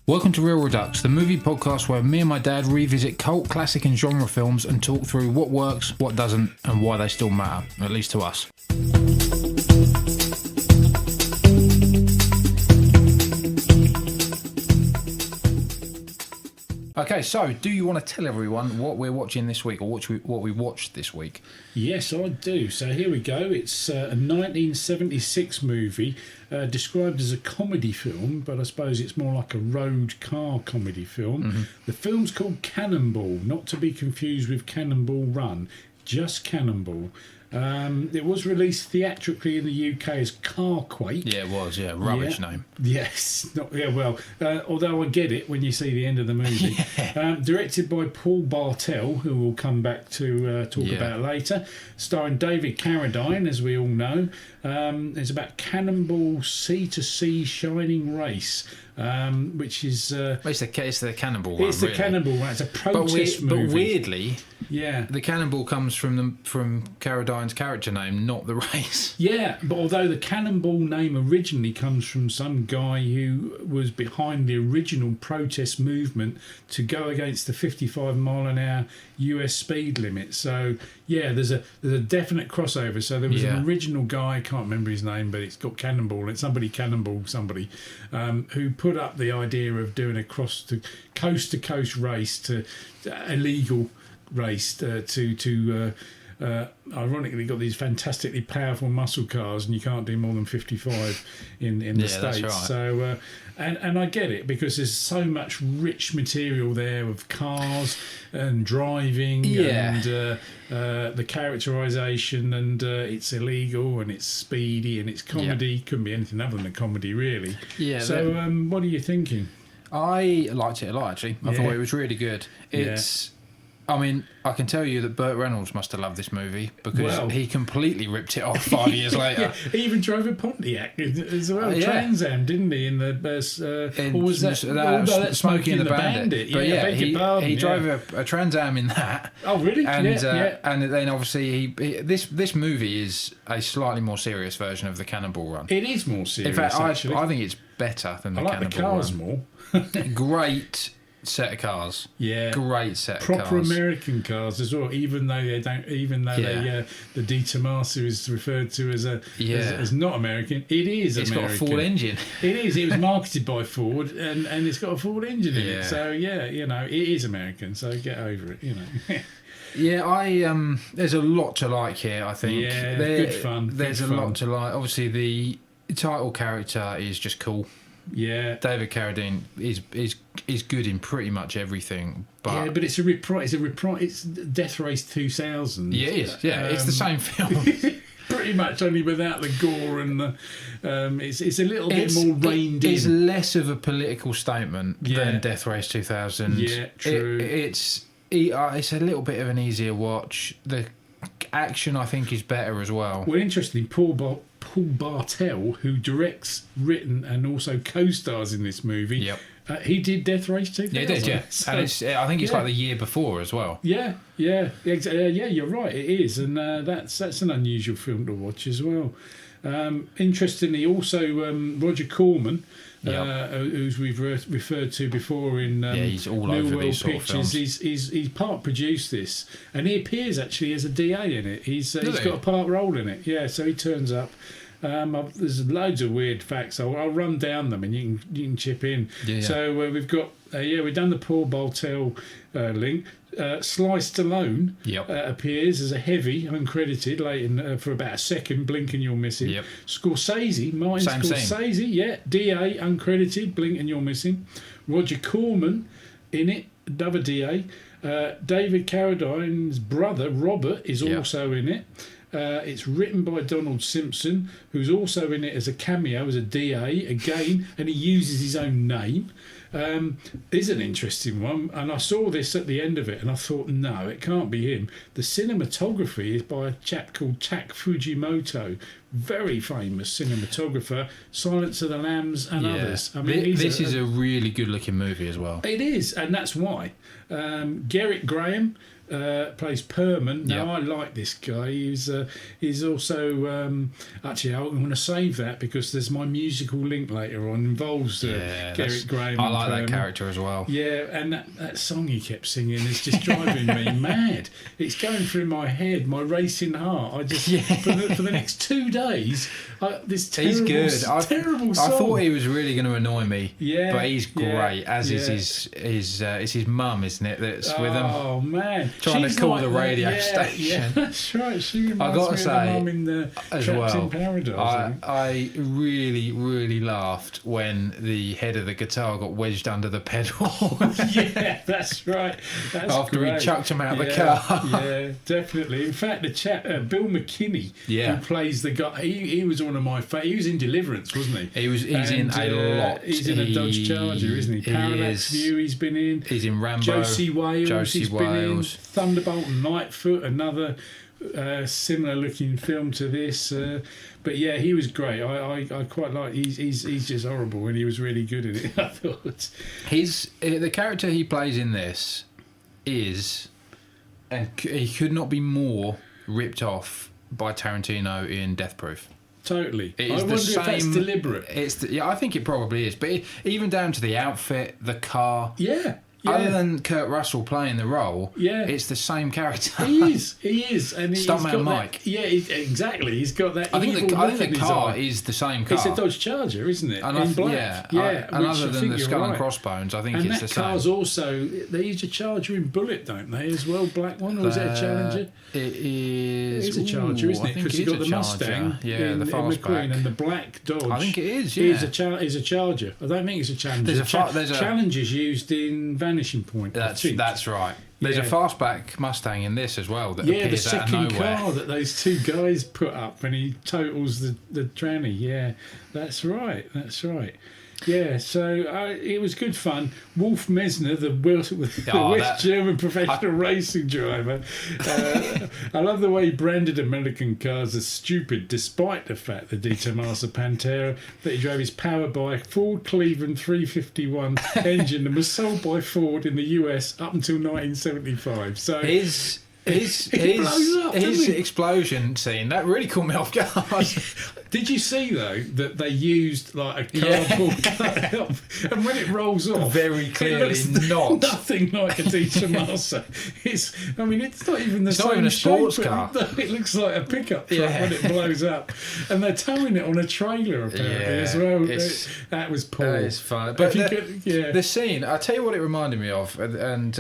Welcome to Real Redux, the movie podcast where me and my dad revisit cult, classic and genre films and talk through what works, what doesn't, and why they still matter, at least to us. Okay, so do you want to tell everyone what we're watching this week, or what we watched this week? Yes, I do. So here we go. It's a 1976 movie described as a comedy film, but I suppose it's more like a road car comedy film. Mm-hmm. The film's called Cannonball, not to be confused with Cannonball Run, just Cannonball. It was released theatrically in the UK as Carquake. Yeah, it was. Yeah, rubbish name. Yes. Although I get it when you see the end of the movie. Yeah. Directed by Paul Bartel, who we'll come back to talk about later. Starring David Carradine, as we all know. It's about Cannonball C2C Shining Race, which is... it's the Cannonball Run. It's the Cannonball Run. It's a protest movie. But weirdly... Yeah, the Cannonball comes from Carradine's character name, not the race. Yeah, but although the Cannonball name originally comes from some guy who was behind the original protest movement to go against the 55-mile-an-hour US speed limit. So yeah, there's a definite crossover. So there was an original guy, I can't remember his name, but it's got Cannonball. It's somebody who put up the idea of doing a coast to coast race to illegal race to ironically got these fantastically powerful muscle cars, and you can't do more than 55 in the States. That's right. So and I get it, because there's so much rich material there of cars and driving and the characterization, and it's illegal and it's speedy and it's comedy. Couldn't be anything other than a comedy, really. Yeah. So what are you thinking? I liked it a lot, actually. I thought it was really good. I mean, I can tell you that Burt Reynolds must have loved this movie, because he completely ripped it off 5 years later. He even drove a Pontiac as well, Trans Am, didn't he? In the or was that Smokey and the Bandit? But he drove a Trans Am in that. Oh, really? And then obviously this movie is a slightly more serious version of the Cannonball Run. It is more serious. In fact, actually. I think it's better than the Cannonball Run. I like the cars more. Great set of cars. Yeah. Great set of cars. Proper American cars as well, even though they don't, the D Tommaso is referred to as not American. It is American. It's got a Ford engine. It is. It was marketed by Ford, and it's got a Ford engine in it. So it is American, so get over it, Yeah, there's a lot to like here, I think. Yeah, good fun. There's a lot to like. Obviously, the title character is just cool. Yeah, David Carradine is good in pretty much everything. But but it's a reprise. It's Death Race 2000. Yeah, it is. Yeah, it's the same film. Pretty much, only without the gore and the. It's a little bit more reined in. It's less of a political statement than Death Race 2000. Yeah, true. It's a little bit of an easier watch. The action, I think, is better as well. Well, interestingly, Paul Bartel, who directs, written, and also co-stars in this movie, he did Death Race 2000. Yeah, he did, yeah. So, and I think it's like the year before as well. Yeah, you're right, it is, and that's an unusual film to watch as well. Interestingly, also Roger Corman, who's we've referred to before in he's all New over World these sort of Pictures. films. He's part produced this, and he appears actually as a DA in it. He's got a part role in it. Yeah, so he turns up. There's loads of weird facts. I'll run down them, and you can chip in. Yeah. So we've got we've done the Paul Bartel link. Sly Stallone appears as a heavy, uncredited, late for about a second. Blink and you'll miss him. Yep. Martin Scorsese, DA, uncredited. Blink and you'll miss him. Roger Corman in it, another DA. David Carradine's brother Robert is also in it. It's written by Donald Simpson, who's also in it as a cameo, as a DA again, and he uses his own name. Is an interesting one, and I saw this at the end of it and I thought, no, it can't be him. The cinematography is by a chap called Tak Fujimoto, very famous cinematographer, Silence of the Lambs and others. I mean, this is a really good looking movie as well. It is, and that's why. Gerrit Graham plays Perman. Now, I like this guy. He's also... actually, I'm going to save that because there's my musical link later on. Involves Gerrit Graham. I like that character as well. Yeah, and that song he kept singing is just driving me mad. It's going through my head, my racing heart. I just... For the next 2 days, this terrible, he's good. terrible song. I thought he was really going to annoy me. Yeah. But he's great, as is his mum, isn't it, that's with him? Oh, man. Trying to call the radio station. Yeah, that's right. She reminds I got to me say, of the mum in the Trapped in Paradise. I really, really laughed when the head of the guitar got wedged under the pedal. Yeah, that's right. That's after great. He chucked him out of the car. Yeah, definitely. In fact, the chap, Bill McKinney, who plays the guy, he was one of my favourites. He was in Deliverance, wasn't he? He's in a lot. He's in a Dodge Charger, isn't he? Parallax View he's been in. He's in Rambo. Josie Wales. He's been in Thunderbolt and Lightfoot, another similar looking film to this. But yeah, he was great. I quite like. He's just horrible, and he was really good at it. I thought. The character he plays in this is, and he could not be more ripped off by Tarantino in Death Proof. Totally. I wonder if that's deliberate. I think it probably is. But even down to the outfit, the car. Yeah. Other than Kurt Russell playing the role, it's the same character. He is, and he's got Stuntman Mike. Exactly. He's got that. I think the car is the same car. It's a Dodge Charger, isn't it? In black. And other than the skull and crossbones, I think it's the same. And that car's also, they use a Charger in Bullet, don't they? As well, black one, or is it a Challenger? It is. It's a Charger, isn't it? Because you've got the Mustang, the fastback, and the black Dodge. I think it is. Yeah, is a Charger. I don't think it's a Challenger. There's a Challenger's used in Vanishing Point. That's right. There's a fastback Mustang in this as well that appears the out of nowhere. second car that those two guys put up when he totals the tranny. Yeah, that's right. Yeah, so it was good fun. Wolf Mesner, the West German professional racing driver. I love the way he branded American cars as stupid, despite the fact that Di Tommaso Pantera that he drove his powered by Ford Cleveland 351 engine and was sold by Ford in the US up until 1975. So his explosion scene that really caught me off guard. Did you see though that they used like a cardboard cutout, and when it rolls off, very clearly not nothing like a Di Tommaso. It's not even the same. Not even a sports shape, car. It looks like a pickup truck when it blows up, and they're towing it on a trailer apparently as well. That was poor. That is fun. But the scene, I'll tell you what it reminded me of, and.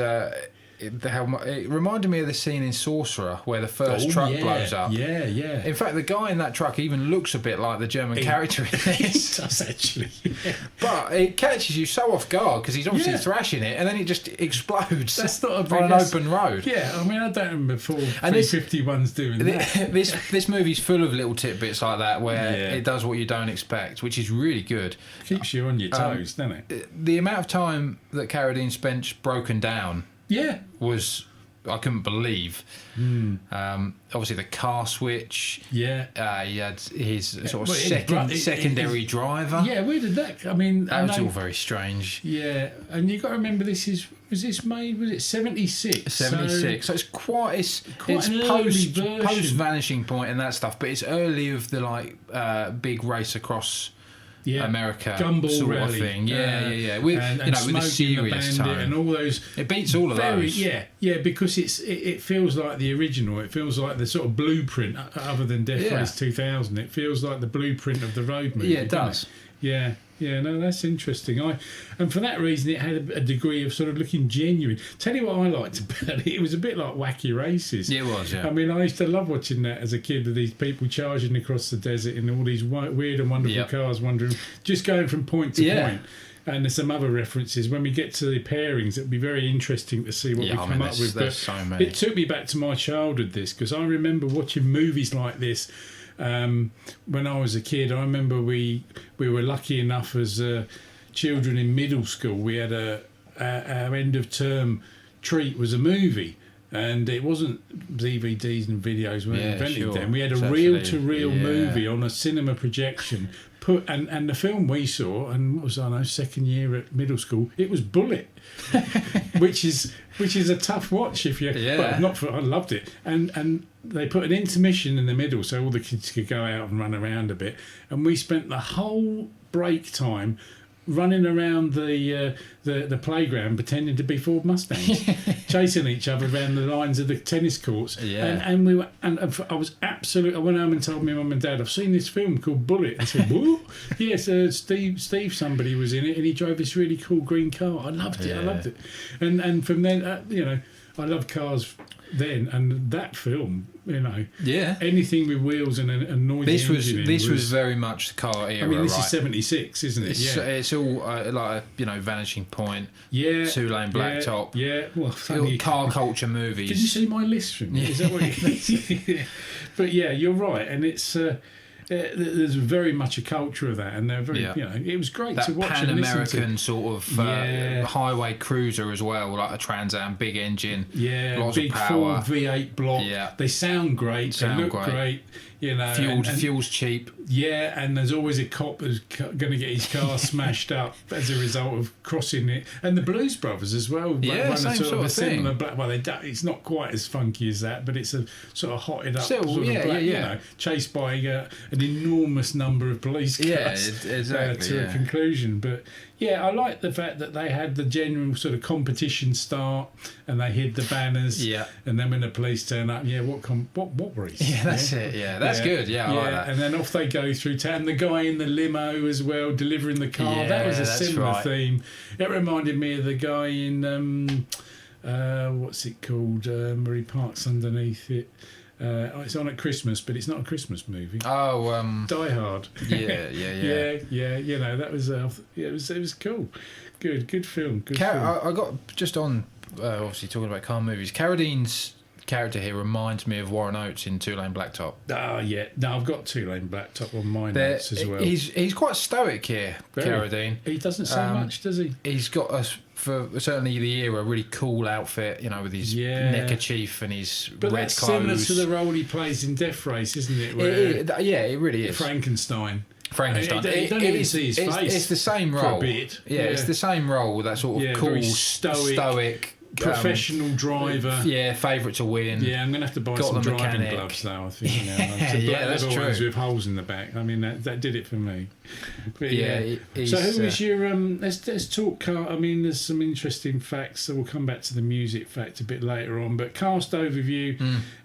It reminded me of the scene in Sorcerer where the first truck blows up. Yeah. In fact, the guy in that truck even looks a bit like the German character in this. He does actually. Yeah. But it catches you so off guard because he's obviously thrashing it, and then it just explodes. That's not on an open road. Yeah, I mean, I don't remember 351s doing that. This movie's full of little tidbits like that where it does what you don't expect, which is really good. Keeps you on your toes, doesn't it? The amount of time that Carradine spent broken down. Yeah, I couldn't believe. Obviously, the car switch. Yeah, he had his sort of secondary driver. Yeah, where did that? I mean, that was all very strange. Yeah, and you got to remember was this made? Was it 76? 76. So it's quite post Vanishing Point and that stuff, but it's early of the big race across. America Gumball sort rally. of thing, with with a serious tone and all those. It beats all of those. Yeah, because it feels like the original. It feels like the sort of blueprint, other than Death Race 2000. It feels like the blueprint of the road movie. Yeah, it does. Yeah, no, that's interesting. And for that reason, it had a degree of sort of looking genuine. Tell you what I liked about it. It was a bit like Wacky Races. Yeah, it was, yeah. I mean, I used to love watching that as a kid with these people charging across the desert in all these weird and wonderful cars, just going from point to point. And there's some other references. When we get to the pairings, it'll be very interesting to see what we come up with. There's so many. It took me back to my childhood, because I remember watching movies like this. When I was a kid, I remember we were lucky enough as children in middle school. We had our end of term treat was a movie, and it wasn't DVDs and videos weren't invented then. We had a reel-to-reel movie on a cinema projection. And the film we saw, and what was I know, second year at middle school, it was Bullet. which is a tough watch if you. Yeah. Well, not for I loved it, and they put an intermission in the middle so all the kids could go out and run around a bit, and we spent the whole break time running around the playground pretending to be Ford Mustangs, chasing each other around the lines of the tennis courts. Yeah. And we were, and I was absolutely. I went home and told my mum and dad, I've seen this film called Bullet. I said, what? Yes, Steve somebody was in it, and he drove this really cool green car. I loved it. Yeah. I loved it. And from then, I loved cars then, and that film, Yeah. anything with wheels and a noisy engine. This was very much the car era. I mean, this right? is 76, isn't it? It's all like Vanishing Point, Yeah. two-lane blacktop. Yeah. Well, car culture movies. Did you see my list from me? Is that what you But yeah, you're right, and it's there's very much a culture of that, and they're very it was great that to watch Pan and listen American to. sort of highway cruiser as well, like a Trans Am, big engine, lots big of power, full V8 block. Yeah. They sound great. They look great. Fuel's cheap. Yeah, and there's always a cop who's going to get his car smashed up as a result of crossing it. And the Blues Brothers as well. Yeah, run same sort of similar thing. black. Well, it's not quite as funky as that, but it's a sort of hotted up Still, sort of black, chased by an enormous number of police cars. Yeah, exactly. To a conclusion, but. Yeah, I like the fact that they had the general sort of competition start, and they hid the banners. Yeah. And then when the police turn up, what race? Yeah, that's it. Yeah, that's good. Yeah, I like that. And then off they go through town. The guy in the limo as well, delivering the car. Yeah, that was a that's similar right. theme. It reminded me of the guy in what's it called? Where he parks underneath it. It's on at Christmas, but it's not a Christmas movie. Oh, Die Hard. Yeah. That was it was cool. Good film. I got just on obviously talking about car movies. Carradine's character here reminds me of Warren Oates in Two Lane Blacktop. Oh yeah, no, I've got Two Lane Blacktop on my notes as well. He's quite stoic here, Carradine. He doesn't say much, does he? He's got for certainly the era, a really cool outfit, with his neckerchief and his but red that's clothes. Similar to the role he plays in Death Race, isn't it? It really is. Frankenstein. You don't even see his face. It's the same role. For a bit. Yeah, it's the same role with that sort of cool, very stoic professional driver. Favourite to win. Yeah, I'm going to have to buy some driving gloves though, I think. That's true. Ones with holes in the back. I mean, that did it for me. But so who was your... let's talk car... I mean, there's some interesting facts, so we'll come back to the music fact a bit later on. But cast overview,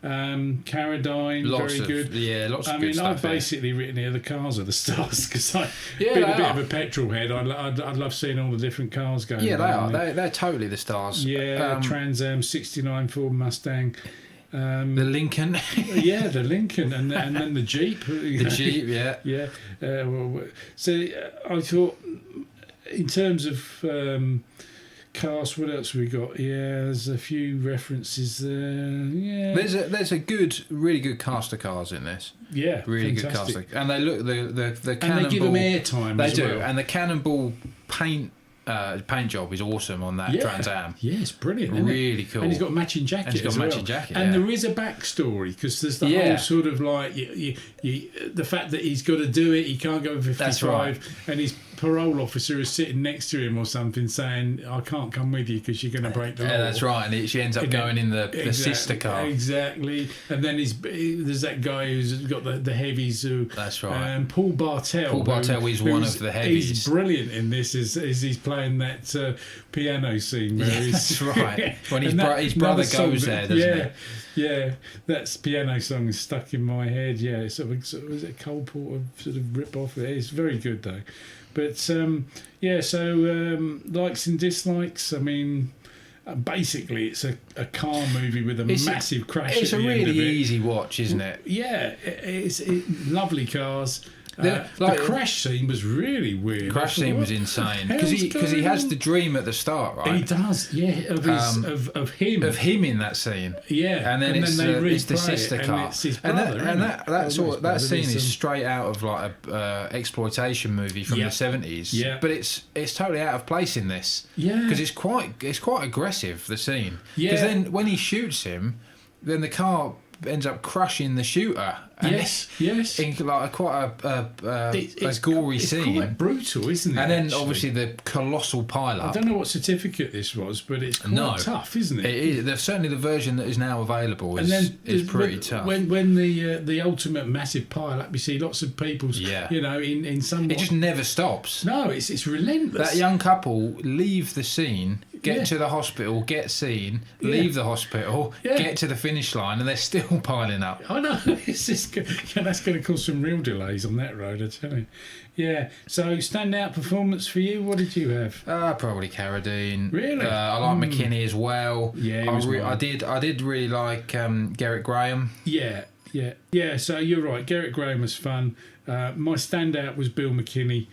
Carradine, very good. Yeah, lots of good stuff. I've basically written here the cars are the stars, because I've been a bit of a petrol head. I'd love seeing all the different cars going. Yeah, they are. They're totally the stars. Yeah, Trans Am 69 Ford Mustang. The Lincoln. The Lincoln, and then the Jeep. The Jeep, yeah. Yeah. So I thought, in terms of cast, what else have we got? Yeah, there's a few references there. Yeah. There's a really good cast of cars in this. Yeah, really fantastic. good cast. And they look the Cannonball. And they give them airtime. They as do, well. and the Cannonball paint job is awesome on that Trans Am. Yeah, it's brilliant. Really cool. And he's got a matching jacket. And there is a backstory, because there's the whole sort of like the fact that he's got to do it. He can't go over 55, That's right. and his parole officer is sitting next to him or something, saying, "I can't come with you because you're going to break the law." Yeah, that's right. And she ends up going in the sister car. Exactly. And then there's that guy who's got the heavies. That's right. Paul Bartel. Paul Bartel is one of the heavies. He's brilliant in this. Is he's playing that piano scene where that's right. When his brother goes there, doesn't he? Yeah, that piano song is stuck in my head. Yeah, it's sort of is it Cole Porter sort of rip off? It's very good though. But likes and dislikes. I mean, basically, it's a car movie with a massive crash. It's at the a end of really it. easy watch, isn't it? Yeah, it's lovely cars. The crash scene was really weird. The crash scene was insane because he has the dream at the start, right? He does, of him in that scene. Yeah, and then it's the sister car, it's his brother, and that scene is straight out of like a exploitation movie from the 70s. Yeah, but it's totally out of place in this. Yeah, because it's quite aggressive, the scene. Yeah, because then when he shoots him, then the car ends up crushing the shooter. Yes. In like quite a gory scene. It's quite brutal, isn't it? And then obviously the colossal pile-up. I don't know what certificate this was, but it's quite tough, isn't it? It is. Certainly the version that is now available is pretty tough. When the ultimate massive pile-up, you see lots of people's, in some... It just never stops. No, it's relentless. That young couple leave the scene, get to the hospital, get seen, leave the hospital, get to the finish line, and they're still piling up. I know. That's going to cause some real delays on that road, I tell you. Yeah. So, standout performance for you, what did you have? Probably Carradine. Really? I like McKinney as well. Yeah, I did really like Garrett Graham. Yeah. So you're right. Garrett Graham was fun. My standout was Bill McKinney.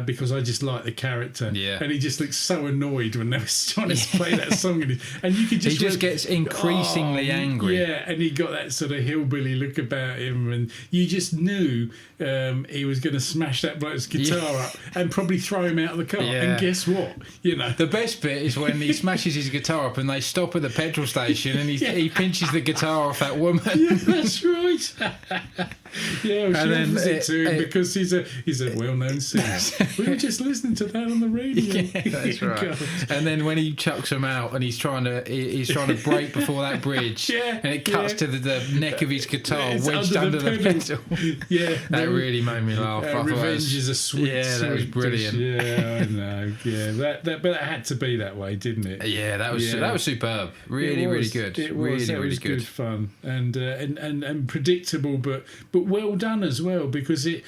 Because I just like the character, and he just looks so annoyed when they were trying to play that song, and you could just he just gets increasingly angry. Yeah, and he got that sort of hillbilly look about him, and you just knew he was going to smash that bloke's guitar up and probably throw him out of the car. Yeah. And guess what? The best bit is when he smashes his guitar up and they stop at the petrol station and he pinches the guitar off that woman. Yeah, that's right. Yeah, well, she offers it to him because he's a well-known singer. We were just listening to that on the radio. Yeah, that's right. God. And then when he chucks him out and he's trying to brake before that bridge, and it cuts to the neck of his guitar wedged under the pedal. Yeah, that really made me laugh. Revenge is a sweet. Yeah, that was brilliant. Yeah, I know. Yeah, but that had to be that way, didn't it? Yeah, that was superb. Really good. It was really good fun and predictable, but well done as well, because it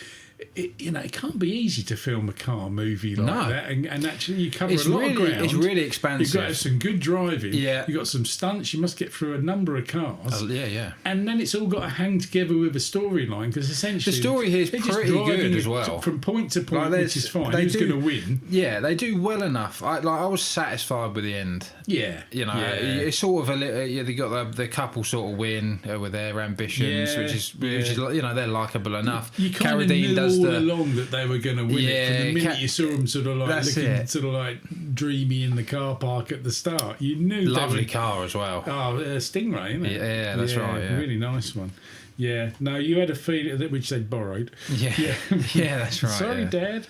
can't be easy to film a car movie like that, and actually you cover a lot of ground. It's really expansive. You've got to have some good driving. Yeah. You've got some stunts. You must get through a number of cars. Yeah. And then it's all got to hang together with a storyline, because essentially the story here is pretty good as well. From point to point, which is fine. Who's going to win? Yeah, they do well enough. I was satisfied with the end. Yeah. It's sort of a little. They got the couple sort of win with their ambitions, which is they're likeable enough. Carradine does all along that they were going to win it. From the minute you saw them sort of like looking sort of like dreamy in the car park at the start, you knew. Lovely car as well. Oh, Stingray, isn't it? Yeah, that's right. Yeah. Really nice one. Yeah, no, you had a feeling that which they'd borrowed. Yeah, that's right. Sorry, Dad.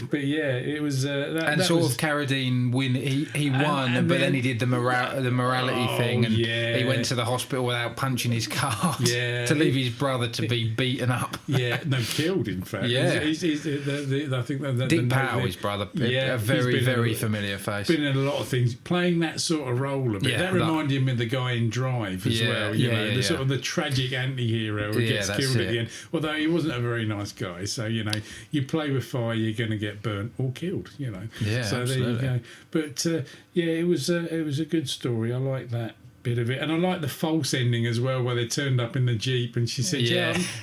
But it was. That sort was, of Carradine win. He won, but then he did the morality thing, and he went to the hospital without punching his card to leave his brother to be beaten up. Killed in fact. Yeah, I think that Dick Powell, his brother. A very familiar face. Been in a lot of things, playing that sort of role a bit. That reminded me of the guy in Drive as well. The sort of the tragic anti-hero who gets killed at the end, although he wasn't a very nice guy. So you play with fire, you're going to get burnt or killed. So absolutely. There you go. But it was a good story. I like that bit of it, and I like the false ending as well, where they turned up in the Jeep and she said,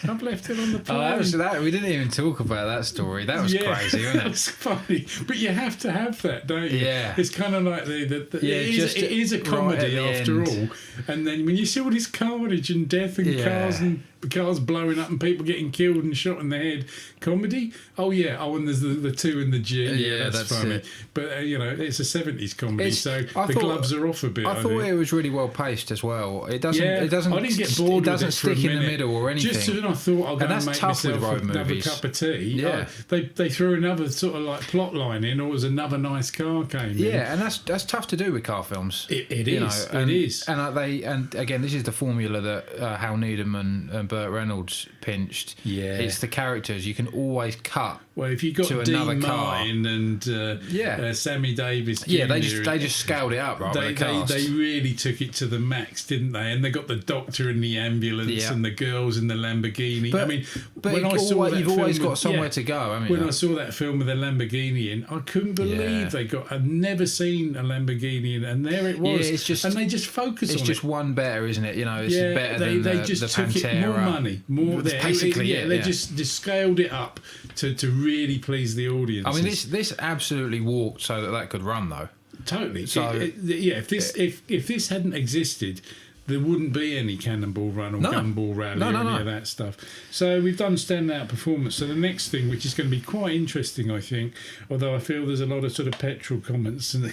I've left it on the plane. We didn't even talk about that story. That was crazy, wasn't it? That was funny, but you have to have that, don't you? It's kind of like it is a comedy after all, and then when you see all this carnage and death and cars blowing up and people getting killed and shot in the head, comedy. And there's the two in the gym. That's funny. It. But it's a 70s comedy, so the gloves are off a bit. I thought it was really well paced as well. It doesn't. I didn't get bored. It doesn't stick in the middle or anything. Just when I thought I'll go and make myself another cup of tea. They threw another sort of like plot line in, or was another nice car came in. Yeah, and that's tough to do with car films. It is. It is. And again, this is the formula that Hal Needham and Burt Reynolds pinched. It's the characters. You can always cut. Well, if you got Dean Martin and Sammy Davis Jr., they just scaled it up, right? They really took it to the max, didn't they? And they got the doctor in the ambulance and the girls in the Lamborghini. But when I saw that you've always got somewhere to go. When I saw that film with a Lamborghini in, I couldn't believe they got. I'd never seen a Lamborghini in, and there it was. It's just, and they just focus on it. It's just one better, isn't it? It's better than they just the took Pantera. It more money, more there. Basically, they just scaled it up to really please the audience. I mean, this absolutely walked so that could run, though. Totally. So if this hadn't existed, there wouldn't be any Cannonball Run or Gumball Rally or any of that stuff. So we've done standout performance. So the next thing, which is going to be quite interesting, I think, although I feel there's a lot of sort of petrol comments and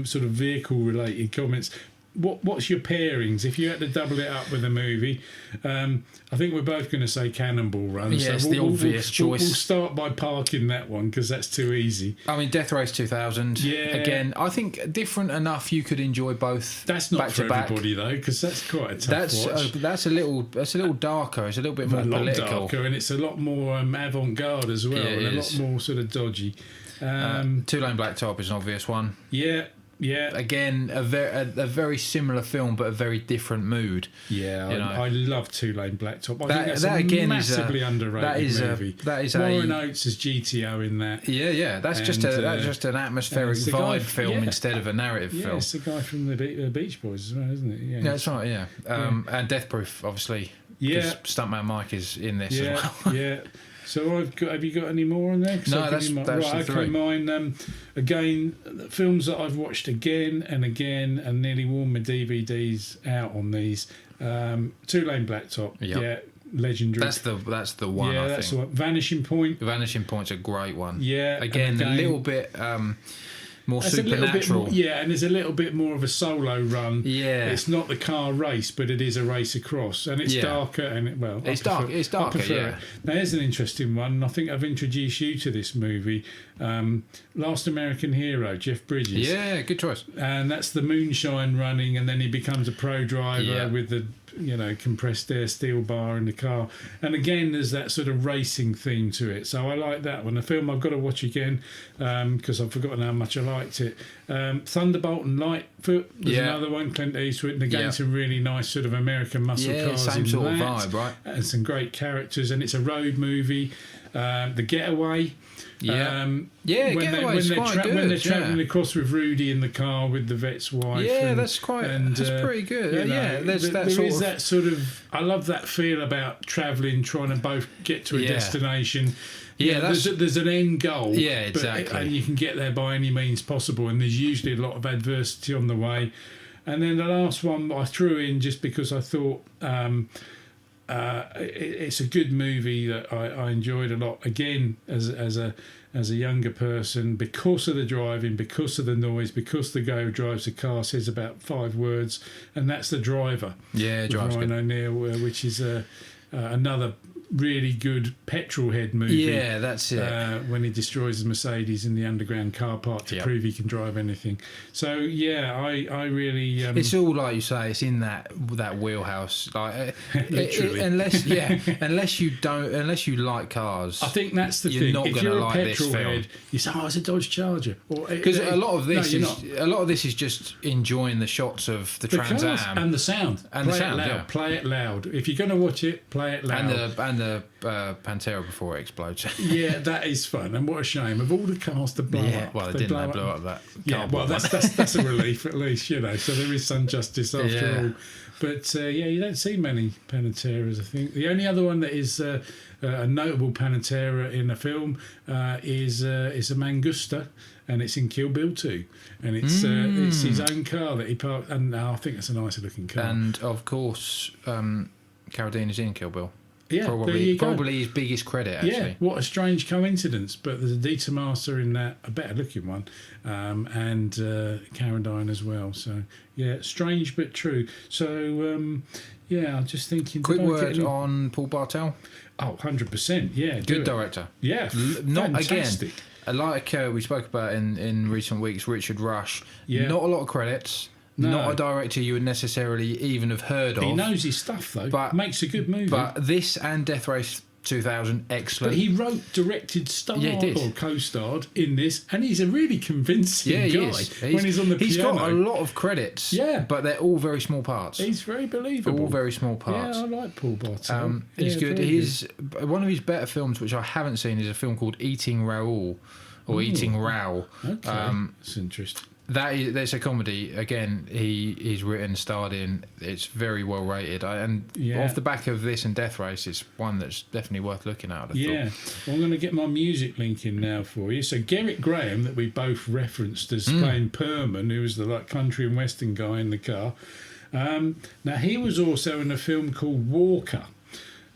sort of vehicle related comments. what's your pairings if you had to double it up with a movie? I think we're both going to say Cannonball Run. Yes, the obvious choice. We'll start by parking that one because that's too easy. I mean, Death Race 2000. Yeah. Again, I think different enough you could enjoy both. That's not back for to back. everybody though, because that's quite a tough watch. That's a little darker. It's a little bit more political. Darker, and it's a lot more avant-garde as well, and a lot more sort of dodgy. Two-Lane Blacktop is an obvious one. Yeah. Again, a very similar film, but a very different mood. Yeah, I love Two-Lane Blacktop. I think that's a massively underrated movie. Warren Oates as GTO in that. Yeah. That's just an atmospheric vibe film instead of a narrative film. It's the guy from the Beach Boys as well, isn't it? Yeah, that's right. Yeah, and Death Proof, obviously. Yeah, Stuntman Mike is in this as well. Yeah. So have you got any more on there? No, that's right. Okay, mine. Again, films that I've watched again and again, and nearly worn my DVDs out on these. Two-Lane Blacktop. Yep. Yeah, legendary. That's the one. Yeah, I that's think. the one. Vanishing Point. Vanishing Point's a great one. Yeah. Again, a little bit. More supernatural. And there's a little bit more of a solo run. Yeah, it's not the car race, but it is a race across, and it's darker. And it's darker. Yeah. Now here's an interesting one. I think I've introduced you to this movie, Last American Hero, Jeff Bridges. Yeah, good choice. And that's the moonshine running, and then he becomes a pro driver with the compressed air steel bar in the car, and again there's that sort of racing theme to it, so I like that one. A film I've got to watch again because I've forgotten how much I liked it. Thunderbolt and Lightfoot was another one, Clint Eastwood, and again some really nice sort of American muscle cars same in sort that, of vibe, right? And some great characters, and it's a road movie. The Getaway. Getaway when they're travelling across with Rudy in the car with the vet's wife. Yeah, that's pretty good. That sort of. I love that feel about travelling, trying to both get to a destination. Yeah, there's an end goal. Yeah, exactly. And you can get there by any means possible, and there's usually a lot of adversity on the way. And then the last one I threw in just because I thought. It's a good movie that I enjoyed a lot. Again, as a younger person, because of the driving, because of the noise, because the guy who drives the car says about 5 words, and that's The Driver. Yeah, Driver's Ryan O'Neill, which is another really good petrol head movie. Yeah, that's it. When he destroys his Mercedes in the underground car park to prove he can drive anything. So yeah, I really. It's all like you say. It's in that wheelhouse. Like literally, unless you like cars. I think that's the thing. Not if you're like a petrol head, you say, "Oh, it's a Dodge Charger." Because a lot of this is just enjoying the shots of the Trans Am and the sound Play it loud. If you're going to watch it, play it loud. And the Pantera before it explodes. Yeah, that is fun, and what a shame of all the cars to blow up. Well, they blew up that. Yeah, well, that's a relief at least, So there is some justice after all. But you don't see many Panteras. I think the only other one that is a notable Pantera in a film is a Mangusta, and it's in Kill Bill 2, and it's his own car that he parked, and I think it's a nicer looking car. And of course, Carradine is in Kill Bill. Yeah, probably his biggest credit, actually. Yeah, what a strange coincidence. But there's a Dieter Master in that, a better looking one, and Carradine as well. So, yeah, strange but true. So, I'm just thinking... Quick word on Paul Bartel. Oh, 100%, yeah. Good director. Yeah, fantastic. Again, like we spoke about in recent weeks, Richard Rush. Yeah. Not a lot of credits. No. Not a director you would necessarily even have heard of. He knows his stuff, though. But makes a good movie. But this and Death Race 2000, excellent. But he wrote, directed, starred, or co-starred in this, and he's a really convincing guy when he's on the piano. He's got a lot of credits, but they're all very small parts. He's very believable. All very small parts. Yeah, I like Paul Bartel. He's good. One of his better films, which I haven't seen, is a film called Eating Raoul, or Eating Raoul. Okay, that's interesting. That's a comedy. Again, he's written, starred in. It's very well rated, and off the back of this and Death Race, it's one that's definitely worth looking at. Well, I'm going to get my music link in now for you. So Gerrit Graham, that we both referenced as playing Perman, who was the country and western guy in the car. Now he was also in a film called Walker.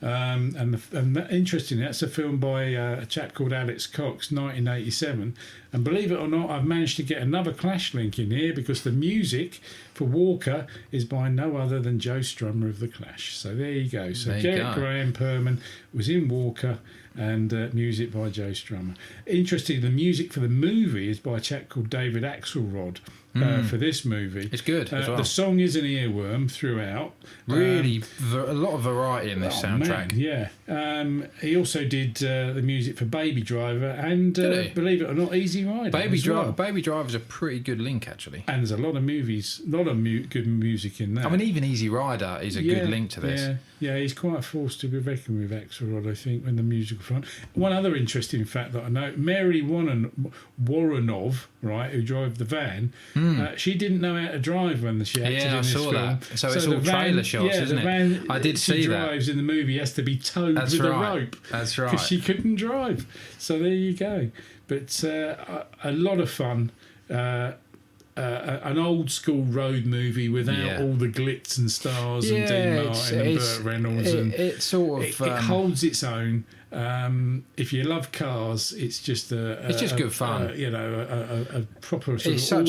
Interestingly, that's a film by a chap called Alex Cox, 1987. And believe it or not, I've managed to get another Clash link in here because the music for Walker is by no other than Joe Strummer of the Clash. So there you go. So Garrett Graham Perman was in Walker, and music by Joe Strummer. Interesting, the music for the movie is by a chap called David Axelrod. For this movie, it's good as well. The song is an earworm throughout. Really, a lot of variety in this soundtrack. Man, yeah. He also did the music for Baby Driver and believe it or not, Easy Rider. Baby Driver's a pretty good link actually. And there's a lot of movies, good music in there. I mean, even Easy Rider is a good link to this. Yeah, he's quite a force to be reckoned with, Axelrod, I think, when the musical front. One other interesting fact that I know, Mary Woronov, right, who drove the van, she didn't know how to drive when she acted in this film. That. So it's all trailer shots, isn't it? Van I did see that. She drives in the movie has to be towed with a rope. That's right. Because she couldn't drive. So there you go. But a lot of fun. An old school road movie without all the glitz and stars and Dean Martin and Burt Reynolds. It holds its own. If you love cars, it's just good fun. A proper sort it's of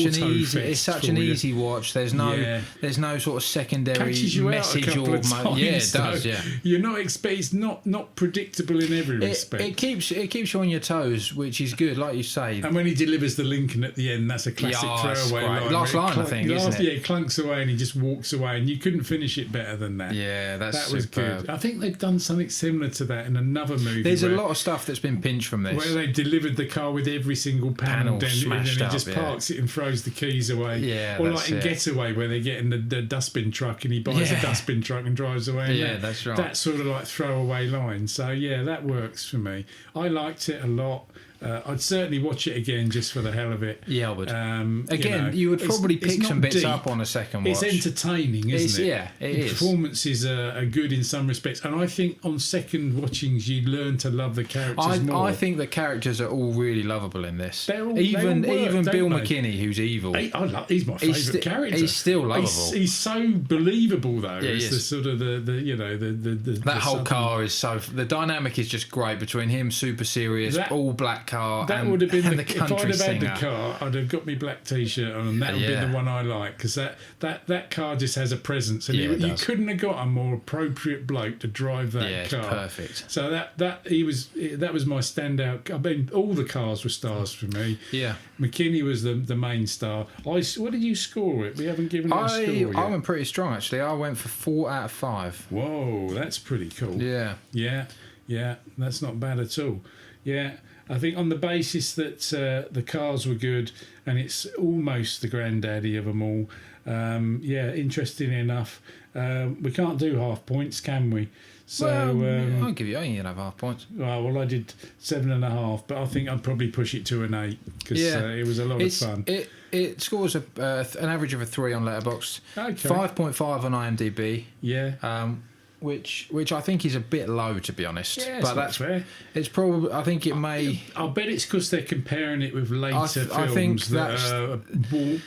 it's such an easy watch. There's no sort of secondary message or it does. Yeah, you're not it's not predictable in every respect. It keeps you on your toes, which is good, like you say. And when he delivers the Lincoln at the end, that's a classic throwaway line. Last line, I think, isn't it? Yeah, he clunks away and he just walks away, and you couldn't finish it better than that. Yeah, that was good. I think they've done something similar to that in another movie. There's a lot of stuff that's been pinched from this. Where they delivered the car with every single panel smashed and he just parks it and throws the keys away. Yeah, or like in Getaway, where they get in the dustbin truck and he buys a dustbin truck and drives away. Yeah, that's right. That sort of like throwaway line. So yeah, that works for me. I liked it a lot. I'd certainly watch it again just for the hell of it. Yeah, I would. You would probably pick some bits up on a second watch. It's entertaining, isn't it? Yeah, it is. The performances are good in some respects, and I think on second watchings you learn to love the characters more. I think the characters are all really lovable in this. Even Bill McKinney, who's evil. He's my favourite character. He's still lovable. He's so believable though. Yeah, it's the sort of the whole car is so. The dynamic is just great between him, super serious, all black car. That would have been the country if I'd have singer. had the car, I'd have got my black T-shirt on, and that would be the one I like, because that car just has a presence, and you couldn't have got a more appropriate bloke to drive that car. It's perfect. So that was my standout. I mean, all the cars were stars for me. Yeah, McKinney was the main star. What did you score it? We haven't given it a score yet. I went pretty strong actually. I went for 4 out of 5. Whoa, that's pretty cool. Yeah, that's not bad at all. Yeah. I think on the basis that the cars were good and it's almost the granddaddy of them all, interesting enough. We can't do half points, can we? So I'll give you. I think you'll have half points. Well, I did 7.5, but I think I'd probably push it to an 8 because it was a lot of fun. It scores an average of a 3 on Letterboxd, 5.5 on IMDb. Yeah. Which I think is a bit low, to be honest. Yeah, but that's fair. It's probably. I think it may. I'll bet it's because they're comparing it with later films that are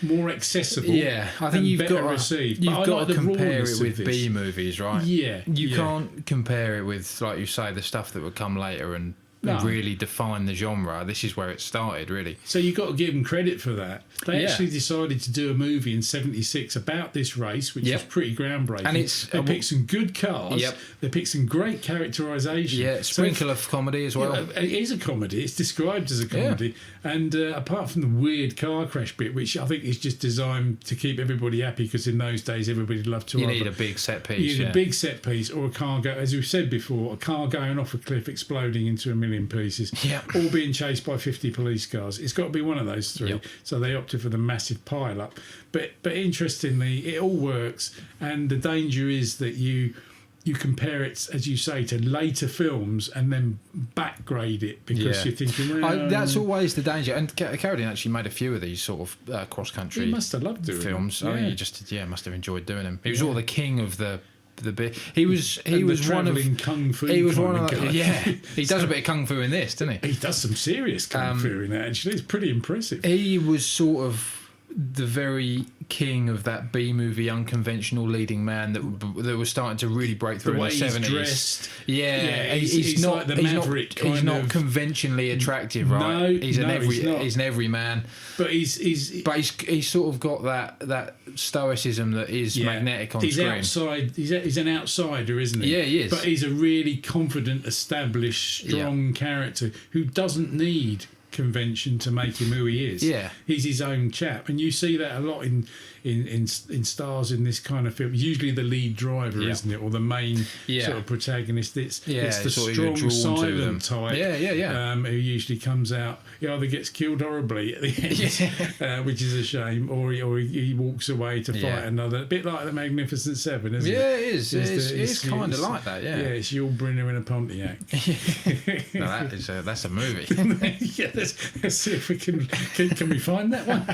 more accessible. Yeah, I think you've got to compare it with B movies, right? Yeah, you can't compare it with, like you say, the stuff that would come later and really define the genre. This is where it started, really. So you've got to give them credit for that. They actually decided to do a movie in '76 about this race, which was pretty groundbreaking. And they picked some good cars. They picked some great characterisation. Yeah, sprinkle of comedy as well. It is a comedy. It's described as a comedy. And apart from the weird car crash bit, which I think is just designed to keep everybody happy, because in those days everybody loved to. You need a big set piece. You need a big set piece, or a car as we've said before, a car going off a cliff, exploding into a million pieces, all being chased by 50 police cars. It's got to be one of those three. So they opted for the massive pile up. But interestingly, it all works, and the danger is that you compare it, as you say, to later films and then backgrade it because you're thinking, that's always the danger. And Carradine actually made a few of these sort of cross country. He must have loved doing films. Them. I mean, he must have enjoyed doing them. He was sort of the king of the bit. He was one of kung fu. He was one of he does a bit of kung fu in this, doesn't he? He does some serious kung fu in it. Actually, it's pretty impressive. He was sort of the very king of that B-movie unconventional leading man that was starting to really break through in the 70s. Dressed. Yeah, he's not like the maverick. He's not conventionally attractive, right? No, he's an everyman. But he's sort of got that stoicism that is magnetic on screen. Outside. He's an outsider, isn't he? Yeah, he is. But he's a really confident, established, strong character who doesn't need convention to make him who he is. Yeah, he's his own chap, and you see that a lot in stars in this kind of film. Usually the lead driver, isn't it, or the main sort of protagonist. It's the strong, silent type. Who usually comes out. He either gets killed horribly at the end, which is a shame, or he walks away to fight another. A bit like the Magnificent Seven, isn't it? Yeah, it is. It's kind of like that. Yeah, it's Yul Brynner in a Pontiac. No, that's a movie. Let's see if we can we find that one.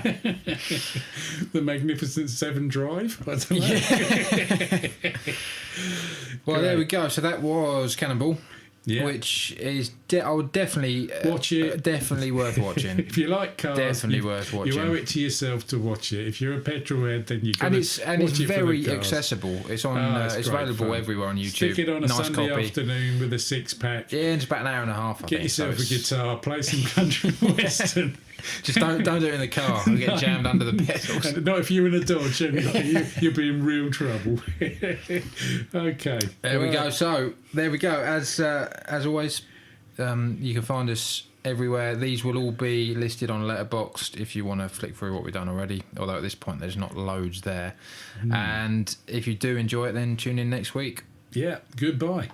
The Magnificent Seven Drive. I don't know. Well, there we go. So that was Cannonball. Yeah. Which is, I would definitely watch it. Definitely worth watching. If you like cars, definitely worth watching. You owe it to yourself to watch it. If you're a petrol head, then you can. It's very accessible. It's on. It's available everywhere on YouTube. Stick it on a Sunday afternoon with a 6-pack. Yeah, it's about an hour and a half. Get yourself a guitar, play some country western. Just don't do it in the car. You'll get jammed under the pedals. And not if you're in a Dodge. You'll be in real trouble. Okay. There we go. So there we go. As always, you can find us everywhere. These will all be listed on Letterboxd if you want to flick through what we've done already. Although at this point there's not loads there. And if you do enjoy it, then tune in next week. Yeah. Goodbye.